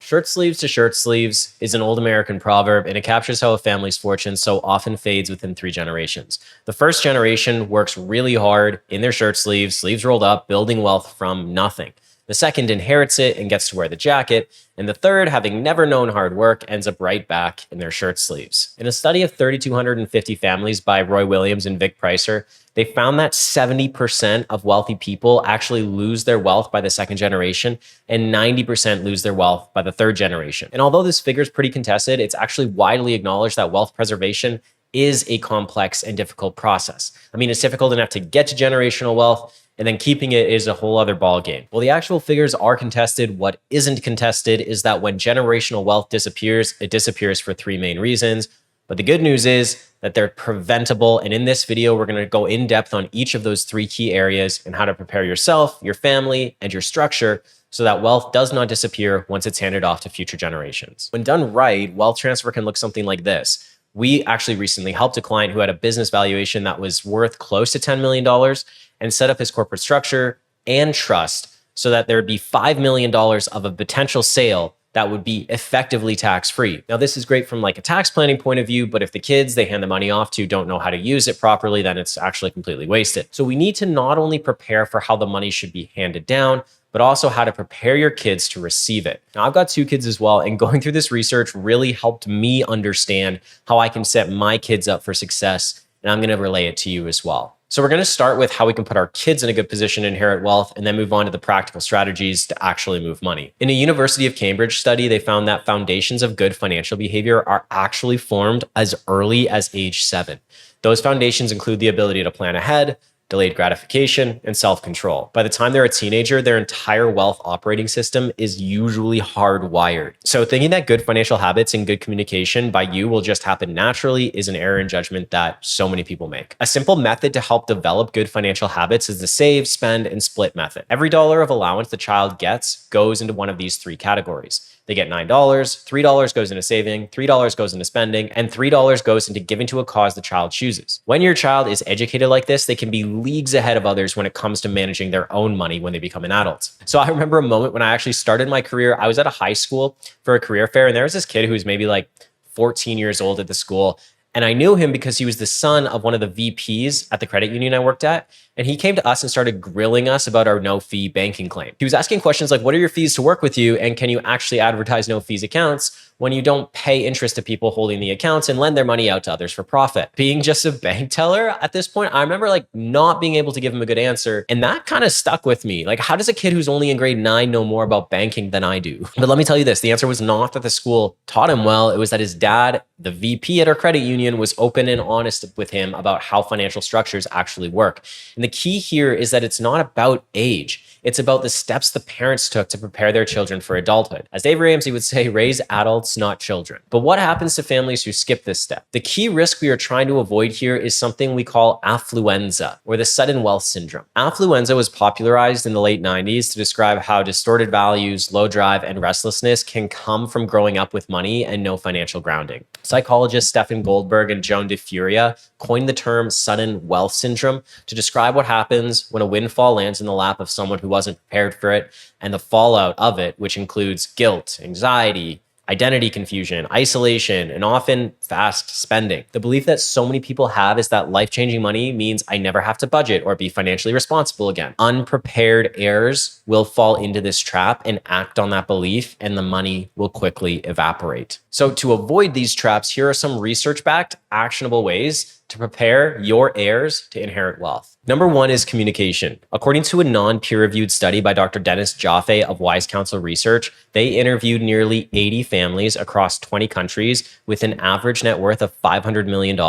Shirt sleeves to shirt sleeves is an old American proverb, and it captures how a family's fortune so often fades within 3 generations. The first generation works really hard in their shirt sleeves, sleeves rolled up, building wealth from nothing. The second inherits it and gets to wear the jacket. And the third, having never known hard work, ends up right back in their shirt sleeves. In a study of 3,250 families by Roy Williams and Vic Pricer, they found that 70% of wealthy people actually lose their wealth by the second generation, and 90% lose their wealth by the third generation. And although this figure is pretty contested, it's actually widely acknowledged that wealth preservation is a complex and difficult process. I mean, it's difficult enough to get to generational wealth, and then keeping it is a whole other ballgame. Well, the actual figures are contested. What isn't contested is that when generational wealth disappears, it disappears for 3 main reasons. But the good news is that they're preventable. And in this video, we're going to go in depth on each of those 3 key areas and how to prepare yourself, your family, and your structure so that wealth does not disappear once it's handed off to future generations. When done right, wealth transfer can look something like this. We actually recently helped a client who had a business valuation that was worth close to $10 million and set up his corporate structure and trust so that there would be $5 million of a potential sale that would be effectively tax-free. Now, this is great from like a tax planning point of view, but if the kids they hand the money off to don't know how to use it properly, then it's actually completely wasted. So we need to not only prepare for how the money should be handed down, but also how to prepare your kids to receive it. Now, I've got 2 kids as well, and going through this research really helped me understand how I can set my kids up for success, and I'm gonna relay it to you as well. So we're gonna start with how we can put our kids in a good position to inherit wealth, and then move on to the practical strategies to actually move money. In a University of Cambridge study, they found that foundations of good financial behavior are actually formed as early as age 7. Those foundations include the ability to plan ahead, delayed gratification, and self-control. By the time they're a teenager, their entire wealth operating system is usually hardwired. So thinking that good financial habits and good communication by you will just happen naturally is an error in judgment that so many people make. A simple method to help develop good financial habits is the save, spend, and split method. Every dollar of allowance the child gets goes into one of these 3 categories. They get $9, $3 goes into saving, $3 goes into spending, and $3 goes into giving to a cause the child chooses. When your child is educated like this, they can be leagues ahead of others when it comes to managing their own money when they become an adult. So I remember a moment when I actually started my career. I was at a high school for a career fair, and there was this kid who was maybe like 14 years old at the school. And I knew him because he was the son of one of the VPs at the credit union I worked at. And he came to us and started grilling us about our no-fee banking claim. He was asking questions like, what are your fees to work with you? And can you actually advertise no-fees accounts when you don't pay interest to people holding the accounts and lend their money out to others for profit? Being just a bank teller at this point, I remember like not being able to give him a good answer. And that kind of stuck with me. Like, how does a kid who's only in grade 9 know more about banking than I do? But let me tell you this, the answer was not that the school taught him well. It was that his dad, the VP at our credit union, was open and honest with him about how financial structures actually work. And the key here is that it's not about age. It's about the steps the parents took to prepare their children for adulthood. As Dave Ramsey would say, raise adults, not children. But what happens to families who skip this step? The key risk we are trying to avoid here is something we call affluenza, or the sudden wealth syndrome. Affluenza was popularized in the late 90s to describe how distorted values, low drive, and restlessness can come from growing up with money and no financial grounding. Psychologists Stephen Goldberg and Joan DeFuria coined the term sudden wealth syndrome to describe what happens when a windfall lands in the lap of someone who wasn't prepared for it, and the fallout of it, which includes guilt, anxiety, identity confusion, isolation, and often fast spending. The belief that so many people have is that life-changing money means I never have to budget or be financially responsible again. Unprepared heirs will fall into this trap and act on that belief, and the money will quickly evaporate. So to avoid these traps, here are some research-backed, actionable ways to prepare your heirs to inherit wealth. Number 1 is communication. According to a non-peer-reviewed study by Dr. Dennis Jaffe of Wise Counsel Research, they interviewed nearly 80 families across 20 countries with an average net worth of $500 million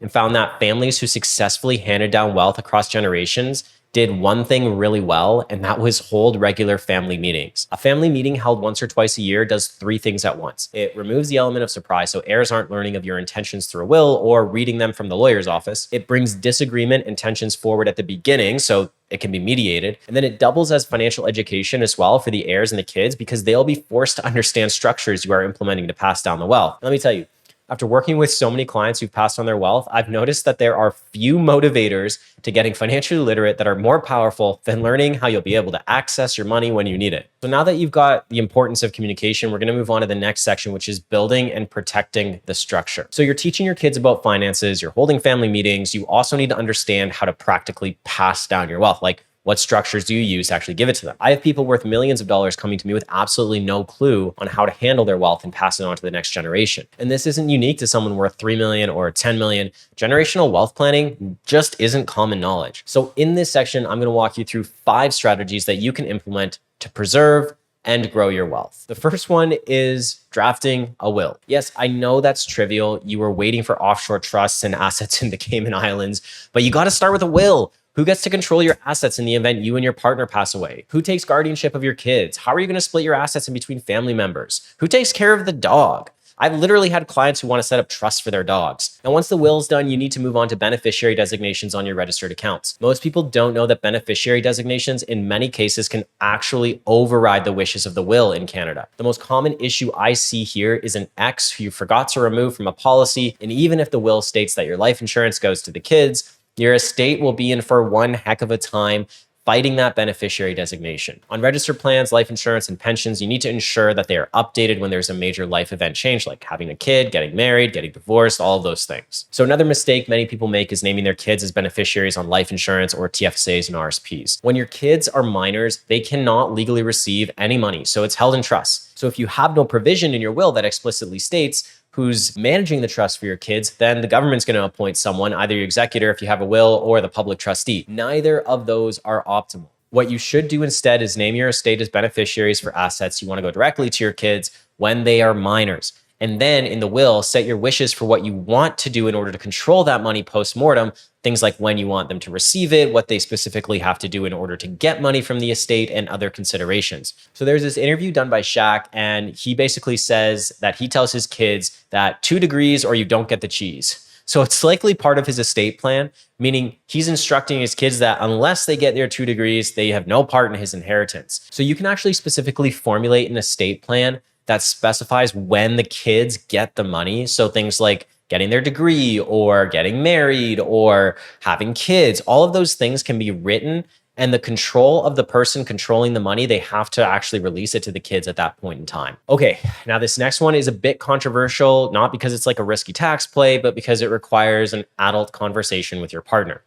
and found that families who successfully handed down wealth across generations did one thing really well, and that was hold regular family meetings. A family meeting held once or twice a year does 3 things at once. It removes the element of surprise, so heirs aren't learning of your intentions through a will or reading them from the lawyer's office. It brings disagreement and tensions forward at the beginning, so it can be mediated. And then it doubles as financial education as well for the heirs and the kids, because they'll be forced to understand structures you are implementing to pass down the wealth. Let me tell you, After working with so many clients who've passed on their wealth, I've noticed that there are few motivators to getting financially literate that are more powerful than learning how you'll be able to access your money when you need it. So now that you've got the importance of communication, we're going to move on to the next section, which is building and protecting the structure. So you're teaching your kids about finances, you're holding family meetings. You also need to understand how to practically pass down your wealth. Like, what structures do you use to actually give it to them? I have people worth millions of dollars coming to me with absolutely no clue on how to handle their wealth and pass it on to the next generation. And this isn't unique to someone worth 3 million or 10 million. Generational wealth planning just isn't common knowledge. So in this section, I'm going to walk you through 5 strategies that you can implement to preserve and grow your wealth. The first one is drafting a will. Yes, I know that's trivial. You were waiting for offshore trusts and assets in the Cayman Islands, but you got to start with a will. Who gets to control your assets in the event you and your partner pass away? Who takes guardianship of your kids? How are you going to split your assets in between family members? Who takes care of the dog? I've literally had clients who want to set up trusts for their dogs. And once the will's done, you need to move on to beneficiary designations on your registered accounts. Most people don't know that beneficiary designations in many cases can actually override the wishes of the will in Canada. The most common issue I see here is an ex who you forgot to remove from a policy. And even if the will states that your life insurance goes to the kids, your estate will be in for one heck of a time fighting that beneficiary designation. On registered plans, life insurance, and pensions, you need to ensure that they are updated when there's a major life event change, like having a kid, getting married, getting divorced, all of those things. So another mistake many people make is naming their kids as beneficiaries on life insurance or TFSAs and RSPs. When your kids are minors, they cannot legally receive any money, so it's held in trust. So if you have no provision in your will that explicitly states who's managing the trust for your kids, then the government's going to appoint someone, either your executor if you have a will or the public trustee. Neither of those are optimal. What you should do instead is name your estate as beneficiaries for assets you want to go directly to your kids when they are minors. And then in the will, set your wishes for what you want to do in order to control that money post-mortem. Things like when you want them to receive it, what they specifically have to do in order to get money from the estate, and other considerations. So there's this interview done by Shaq, and he basically says that he tells his kids that 2 degrees or you don't get the cheese. So it's likely part of his estate plan, meaning he's instructing his kids that unless they get their 2 degrees, they have no part in his inheritance. So you can actually specifically formulate an estate plan that specifies when the kids get the money. So things like getting their degree or getting married or having kids, all of those things can be written, and the control of the person controlling the money, they have to actually release it to the kids at that point in time. Okay, now this next one is a bit controversial, not because it's like a risky tax play, but because it requires an adult conversation with your partner.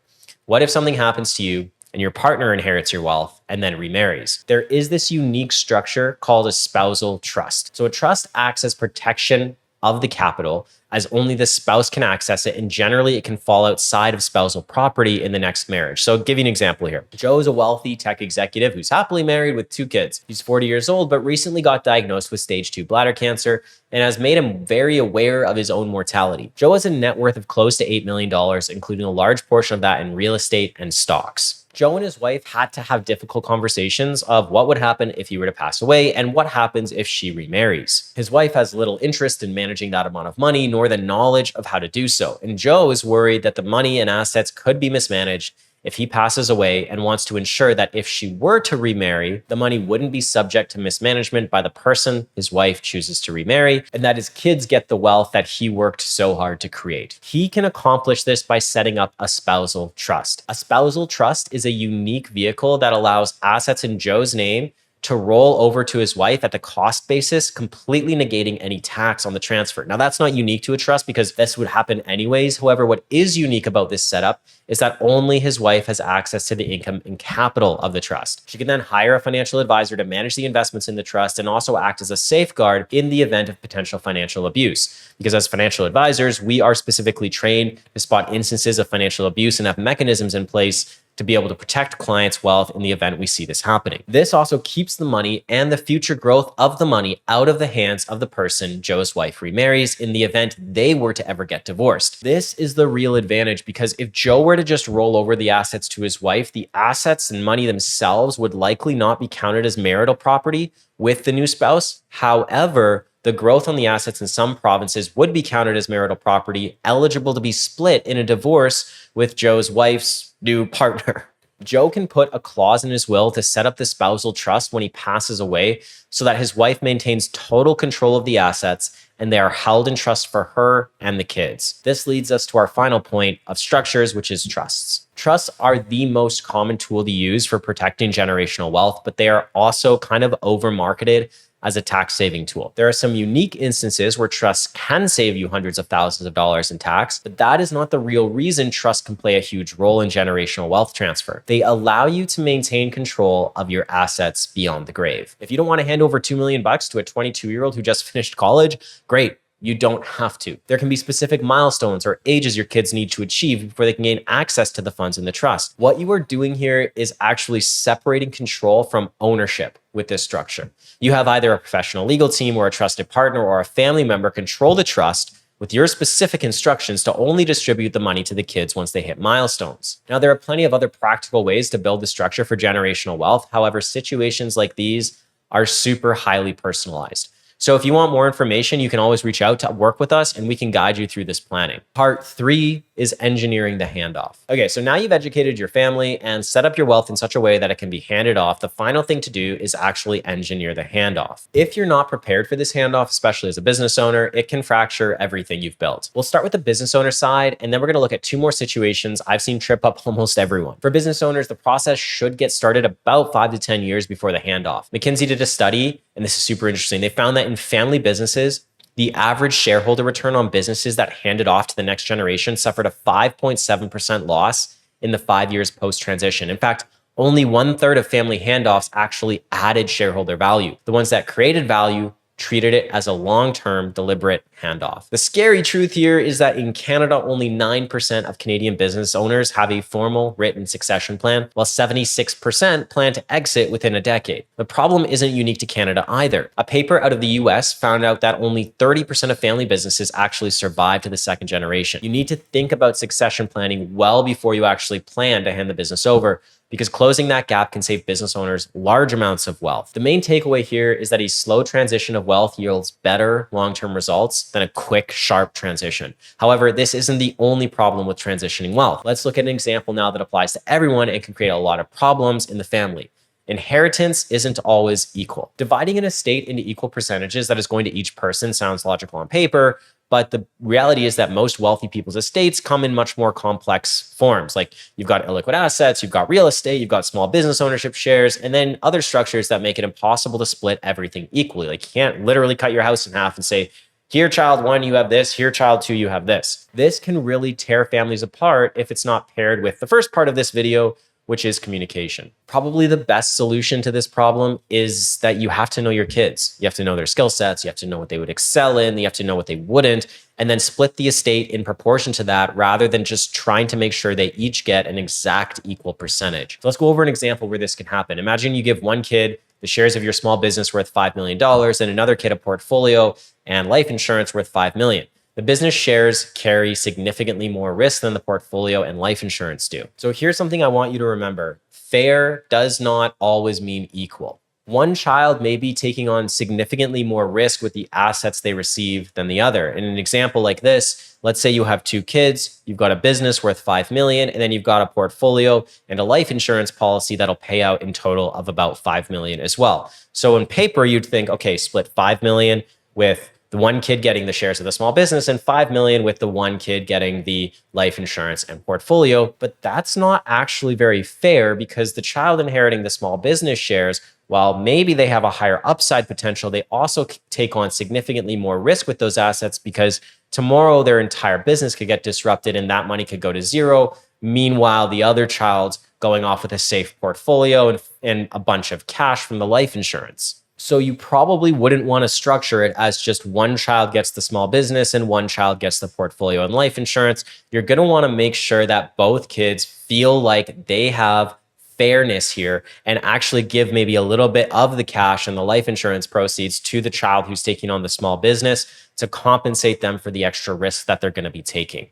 What if something happens to you and your partner inherits your wealth and then remarries? There is this unique structure called a spousal trust. So a trust acts as protection of the capital, as only the spouse can access it, and generally it can fall outside of spousal property in the next marriage. So I'll give you an example here. Joe is a wealthy tech executive who's happily married with 2 kids. He's 40 years old, but recently got diagnosed with stage 2 bladder cancer and has made him very aware of his own mortality. Joe has a net worth of close to $8 million, including a large portion of that in real estate and stocks. Joe and his wife had to have difficult conversations of what would happen if he were to pass away and what happens if she remarries. His wife has little interest in managing that amount of money, nor the knowledge of how to do so. And Joe is worried that the money and assets could be mismanaged if he passes away, and wants to ensure that if she were to remarry, the money wouldn't be subject to mismanagement by the person his wife chooses to remarry, and that his kids get the wealth that he worked so hard to create. He can accomplish this by setting up a spousal trust. A spousal trust is a unique vehicle that allows assets in Joe's name to roll over to his wife at the cost basis, completely negating any tax on the transfer. Now, that's not unique to a trust because this would happen anyways. However, what is unique about this setup is that only his wife has access to the income and capital of the trust. She can then hire a financial advisor to manage the investments in the trust and also act as a safeguard in the event of potential financial abuse. Because as financial advisors, we are specifically trained to spot instances of financial abuse and have mechanisms in place to be able to protect clients' wealth in the event we see this happening. This also keeps the money and the future growth of the money out of the hands of the person Joe's wife remarries in the event they were to ever get divorced. This is the real advantage, because if Joe were to just roll over the assets to his wife, the assets and money themselves would likely not be counted as marital property with the new spouse. However, the growth on the assets in some provinces would be counted as marital property, eligible to be split in a divorce with Joe's wife's new partner. Joe can put a clause in his will to set up the spousal trust when he passes away so that his wife maintains total control of the assets and they are held in trust for her and the kids. This leads us to our final point of structures, which is trusts. Trusts are the most common tool to use for protecting generational wealth, but they are also kind of over-marketed as a tax saving tool. There are some unique instances where trusts can save you hundreds of thousands of dollars in tax, but that is not the real reason trusts can play a huge role in generational wealth transfer. They allow you to maintain control of your assets beyond the grave. If you don't want to hand over $2 million to a 22-year-old who just finished college, great. You don't have to. There can be specific milestones or ages your kids need to achieve before they can gain access to the funds in the trust. What you are doing here is actually separating control from ownership with this structure. You have either a professional legal team or a trusted partner or a family member control the trust with your specific instructions to only distribute the money to the kids once they hit milestones. Now, there are plenty of other practical ways to build the structure for generational wealth. However, situations like these are super highly personalized. So if you want more information, you can always reach out to work with us and we can guide you through this planning. Part 3 is engineering the handoff. Okay, so now you've educated your family and set up your wealth in such a way that it can be handed off. The final thing to do is actually engineer the handoff. If you're not prepared for this handoff, especially as a business owner, it can fracture everything you've built. We'll start with the business owner side, and then we're gonna look at 2 more situations I've seen trip up almost everyone. For business owners, the process should get started about 5 to 10 years before the handoff. McKinsey did a study, and this is super interesting. They found that in family businesses, the average shareholder return on businesses that handed off to the next generation suffered a 5.7% loss in the 5 years post-transition. In fact, only 1/3 of family handoffs actually added shareholder value. The ones that created value treated it as a long-term, deliberate handoff. The scary truth here is that in Canada, only 9% of Canadian business owners have a formal written succession plan, while 76% plan to exit within a decade. The problem isn't unique to Canada either. A paper out of the US found out that only 30% of family businesses actually survive to the second generation. You need to think about succession planning well before you actually plan to hand the business over, because closing that gap can save business owners large amounts of wealth. The main takeaway here is that a slow transition of wealth yields better long-term results than a quick, sharp transition. However, this isn't the only problem with transitioning wealth. Let's look at an example now that applies to everyone and can create a lot of problems in the family. Inheritance isn't always equal. Dividing an estate into equal percentages that is going to each person sounds logical on paper, but the reality is that most wealthy people's estates come in much more complex forms. Like you've got illiquid assets, you've got real estate, you've got small business ownership shares, and then other structures that make it impossible to split everything equally. Like you can't literally cut your house in half and say, here, child 1, you have this. Here, child 2, you have this. This can really tear families apart if it's not paired with the first part of this video, which is communication. Probably the best solution to this problem is that you have to know your kids. You have to know their skill sets. You have to know what they would excel in. You have to know what they wouldn't, and then split the estate in proportion to that rather than just trying to make sure they each get an exact equal percentage. So let's go over an example where this can happen. Imagine you give one kid the shares of your small business worth $5 million and another kid a portfolio and life insurance worth $5 million. The business shares carry significantly more risk than the portfolio and life insurance do. So here's something I want you to remember. Fair does not always mean equal. One child may be taking on significantly more risk with the assets they receive than the other. In an example like this, let's say you have 2 kids, you've got a business worth $5 million, and then you've got a portfolio and a life insurance policy that'll pay out in total of about $5 million as well. So on paper, you'd think, okay, split $5 million with the one kid getting the shares of the small business and $5 million with the one kid getting the life insurance and portfolio. But that's not actually very fair because the child inheriting the small business shares, while maybe they have a higher upside potential, they also take on significantly more risk with those assets because tomorrow their entire business could get disrupted and that money could go to zero. Meanwhile, the other child's going off with a safe portfolio and a bunch of cash from the life insurance. So you probably wouldn't want to structure it as just one child gets the small business and one child gets the portfolio and life insurance. You're going to want to make sure that both kids feel like they have fairness here and actually give maybe a little bit of the cash and the life insurance proceeds to the child who's taking on the small business to compensate them for the extra risk that they're going to be taking.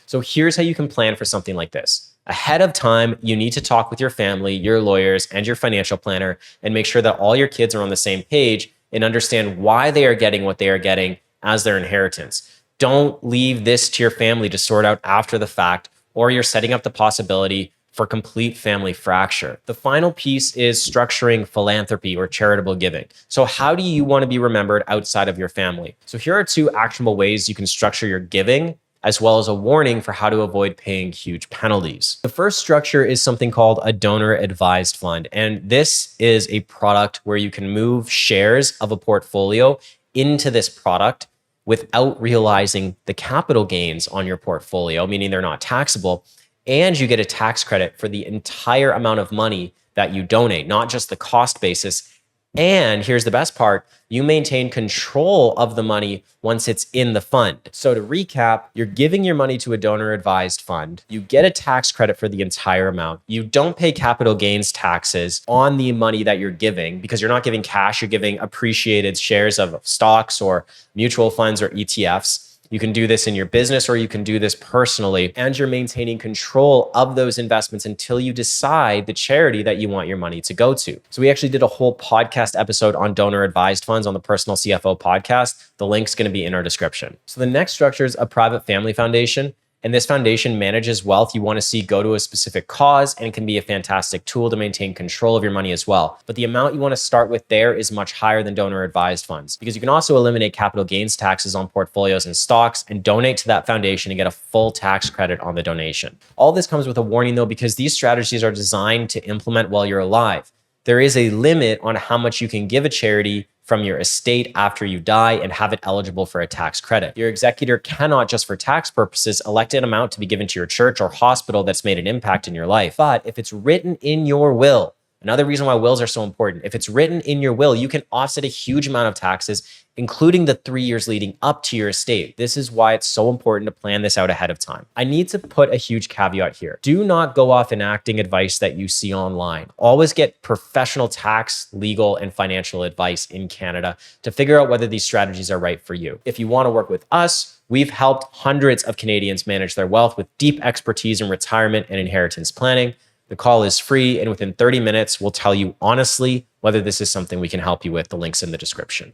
So here's how you can plan for something like this. Ahead of time, you need to talk with your family, your lawyers, and your financial planner and make sure that all your kids are on the same page and understand why they are getting what they are getting as their inheritance. Don't leave this to your family to sort out after the fact, or you're setting up the possibility for complete family fracture. The final piece is structuring philanthropy or charitable giving. So how do you want to be remembered outside of your family? So here are 2 actionable ways you can structure your giving, as well as a warning for how to avoid paying huge penalties. The first structure is something called a donor advised fund. And this is a product where you can move shares of a portfolio into this product without realizing the capital gains on your portfolio, meaning they're not taxable. And you get a tax credit for the entire amount of money that you donate, not just the cost basis. And here's the best part, you maintain control of the money once it's in the fund. So to recap, you're giving your money to a donor advised fund. You get a tax credit for the entire amount. You don't pay capital gains taxes on the money that you're giving because you're not giving cash, you're giving appreciated shares of stocks or mutual funds or ETFs. You can do this in your business or you can do this personally, and you're maintaining control of those investments until you decide the charity that you want your money to go to. So we actually did a whole podcast episode on donor advised funds on the Personal CFO podcast. The link's going to be in our description. So the next structure is a private family foundation. And this foundation manages wealth you want to see go to a specific cause, and it can be a fantastic tool to maintain control of your money as well. But the amount you want to start with there is much higher than donor advised funds, because you can also eliminate capital gains taxes on portfolios and stocks and donate to that foundation and get a full tax credit on the donation. All this comes with a warning though, because these strategies are designed to implement while you're alive. There is a limit on how much you can give a charity from your estate after you die and have it eligible for a tax credit. Your executor cannot, just for tax purposes, elect an amount to be given to your church or hospital that's made an impact in your life. But if it's written in your will, another reason why wills are so important, if it's written in your will, you can offset a huge amount of taxes, including the 3 years leading up to your estate. This is why it's so important to plan this out ahead of time. I need to put a huge caveat here. Do not go off enacting advice that you see online. Always get professional tax, legal, and financial advice in Canada to figure out whether these strategies are right for you. If you want to work with us, we've helped hundreds of Canadians manage their wealth with deep expertise in retirement and inheritance planning. The call is free, and within 30 minutes, we'll tell you honestly whether this is something we can help you with. The link's in the description.